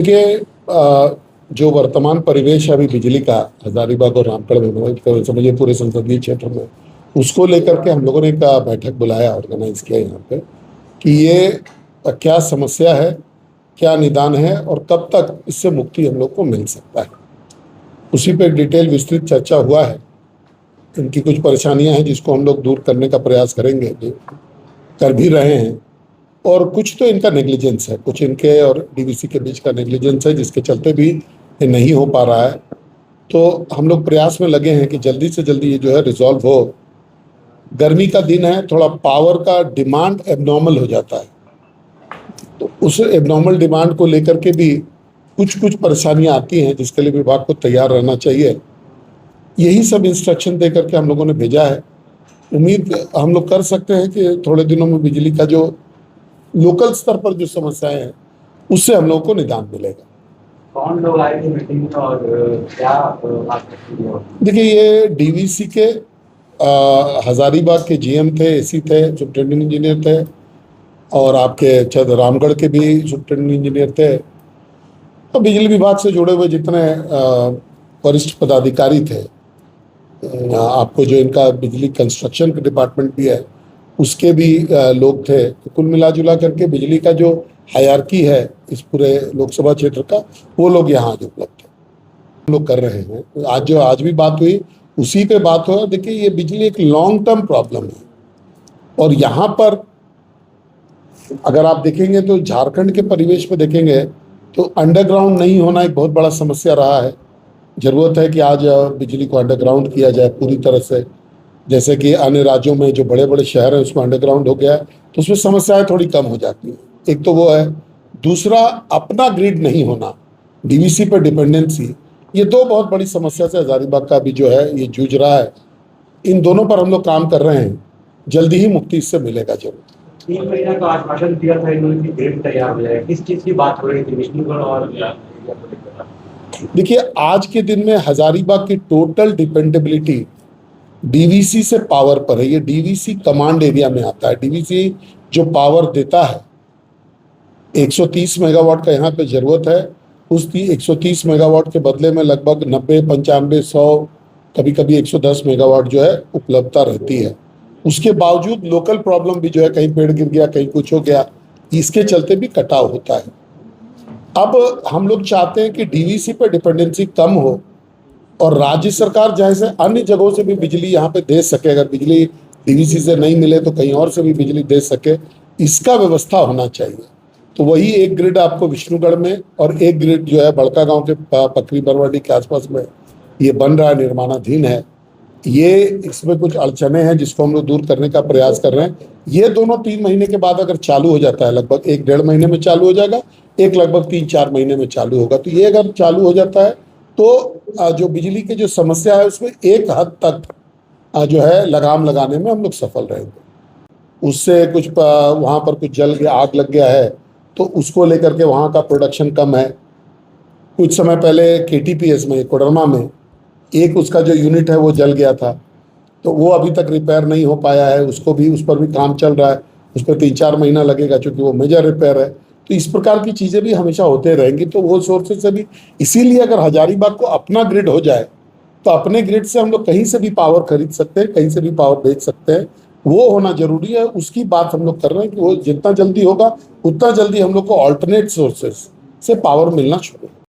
देखिए, जो वर्तमान परिवेश है अभी बिजली का हजारीबाग और रामगढ़ में, तो समझिए पूरे संसदीय क्षेत्र में, उसको लेकर के हम लोगों ने एक बैठक बुलाया, ऑर्गेनाइज किया यहाँ पे कि ये क्या समस्या है, क्या निदान है और कब तक इससे मुक्ति हम लोग को मिल सकता है। उसी पे डिटेल विस्तृत चर्चा हुआ है। इनकी कुछ परेशानियां हैं जिसको हम लोग दूर करने का प्रयास करेंगे, कर भी रहे हैं। और कुछ तो इनका नेग्लिजेंस है, कुछ इनके और डीवीसी के बीच का नेग्लिजेंस है जिसके चलते भी ये नहीं हो पा रहा है। तो हम लोग प्रयास में लगे हैं कि जल्दी से जल्दी ये जो है रिजॉल्व हो। गर्मी का दिन है, थोड़ा पावर का डिमांड एबनॉर्मल हो जाता है, तो उस एबनॉर्मल डिमांड को लेकर के भी कुछ कुछ परेशानियां आती हैं जिसके लिए विभाग को तैयार रहना चाहिए। यही सब इंस्ट्रक्शन दे करके हम लोगों ने भेजा है। उम्मीद हम लोग कर सकते हैं कि थोड़े दिनों में बिजली का जो लोकल स्तर पर जो समस्याएं हैं उससे हम लोगों को निदान मिलेगा। कौन लोग आए थे मीटिंग में और क्या बात की? देखिए, ये डीवीसी के हजारीबाग के जीएम थे, एसी थे, सुप्रिंटेंडेंट इंजीनियर थे, और आपके रामगढ़ के भी सुप्रिंटेंडेंट इंजीनियर थे। तो बिजली विभाग से जुड़े हुए जितने वरिष्ठ पदाधिकारी थे, आपको जो इनका बिजली कंस्ट्रक्शन का डिपार्टमेंट भी है उसके भी लोग थे। तो कुल मिला जुला करके बिजली का जो हायरार्की है इस पूरे लोकसभा क्षेत्र का, वो लोग यहाँ आज उपलब्ध थे। हम लोग कर रहे हैं। आज भी बात हुई, उसी पे बात हुआ। देखिए, ये बिजली एक लॉन्ग टर्म प्रॉब्लम है, और यहाँ पर अगर आप देखेंगे तो झारखंड के परिवेश में देखेंगे तो अंडरग्राउंड नहीं होना एक बहुत बड़ा समस्या रहा है। जरूरत है कि आज बिजली को अंडरग्राउंड किया जाए पूरी तरह से, जैसे कि अन्य राज्यों में जो बड़े बड़े शहर हैं उसमें अंडरग्राउंड हो गया है, तो उसमें समस्याएं थोड़ी कम हो जाती हैं। एक तो वो है, दूसरा अपना ग्रिड नहीं होना, डीवीसी पर डिपेंडेंसी, ये दो बहुत बड़ी समस्या से हजारीबाग का भी जो है ये जूझ रहा है। इन दोनों पर हम लोग काम कर रहे हैं, जल्दी ही मुक्ति इससे मिलेगा जरूर। 3 महीना का आश्वासन दिया था इन्होंने कि ग्रिड तैयार हो जाए, किस चीज की बात हो रही थी? विष्णुगढ़ और देखिए, आज के दिन में हजारीबाग की टोटल डिपेंडेबिलिटी डीवीसी से पावर पर है। ये डीवीसी कमांड एरिया में आता है। डीवीसी जो पावर देता है 130 मेगावाट का यहाँ पे जरूरत है, उस 130 मेगावाट के बदले में लगभग 90, 95, 100, कभी कभी 110 मेगावाट जो है उपलब्धता रहती है। उसके बावजूद लोकल प्रॉब्लम भी जो है, कहीं पेड़ गिर गया, कहीं कुछ हो गया, इसके चलते भी कटाव होता है। अब हम लोग चाहते हैं कि डीवीसी पर डिपेंडेंसी कम हो और राज्य सरकार जैसे अन्य जगहों से भी बिजली यहाँ पे दे सके। अगर बिजली डीवीसी से नहीं मिले तो कहीं और से भी बिजली दे सके, इसका व्यवस्था होना चाहिए। तो वही एक ग्रिड आपको विष्णुगढ़ में और एक ग्रिड जो है बड़का गांव के पकरी बरवाडी के आसपास में ये बन रहा है, निर्माणाधीन है। ये इसमें कुछ अड़चने हैं जिसको हम लोग दूर करने का प्रयास कर रहे हैं। ये दोनों 3 महीने के बाद अगर चालू हो जाता है, लगभग 1-1.5 महीने में चालू हो जाएगा, एक लगभग 3-4 महीने में चालू होगा। तो ये अगर चालू हो जाता है तो जो बिजली की जो समस्या है उसमें एक हद तक जो है लगाम लगाने में हम लोग सफल रहेंगे। उससे कुछ वहाँ पर कुछ जल गया, आग लग गया है, तो उसको लेकर के वहाँ का प्रोडक्शन कम है। कुछ समय पहले केटीपीएस में, कोडरमा में, एक उसका जो यूनिट है वो जल गया था, तो वो अभी तक रिपेयर नहीं हो पाया है। उस पर भी काम चल रहा है। उस पर 3-4 महीना लगेगा क्योंकि वो मेजर रिपेयर है। तो इस प्रकार की चीज़ें भी हमेशा होते रहेंगी। तो वो सोर्सेज से भी, इसीलिए अगर हजारीबाग को अपना ग्रिड हो जाए तो अपने ग्रिड से हम लोग कहीं से भी पावर खरीद सकते हैं, कहीं से भी पावर बेच सकते हैं। वो होना जरूरी है। उसकी बात हम लोग कर रहे हैं कि वो जितना जल्दी होगा उतना जल्दी हम लोग को ऑल्टरनेट सोर्सेज से पावर मिलना शुरू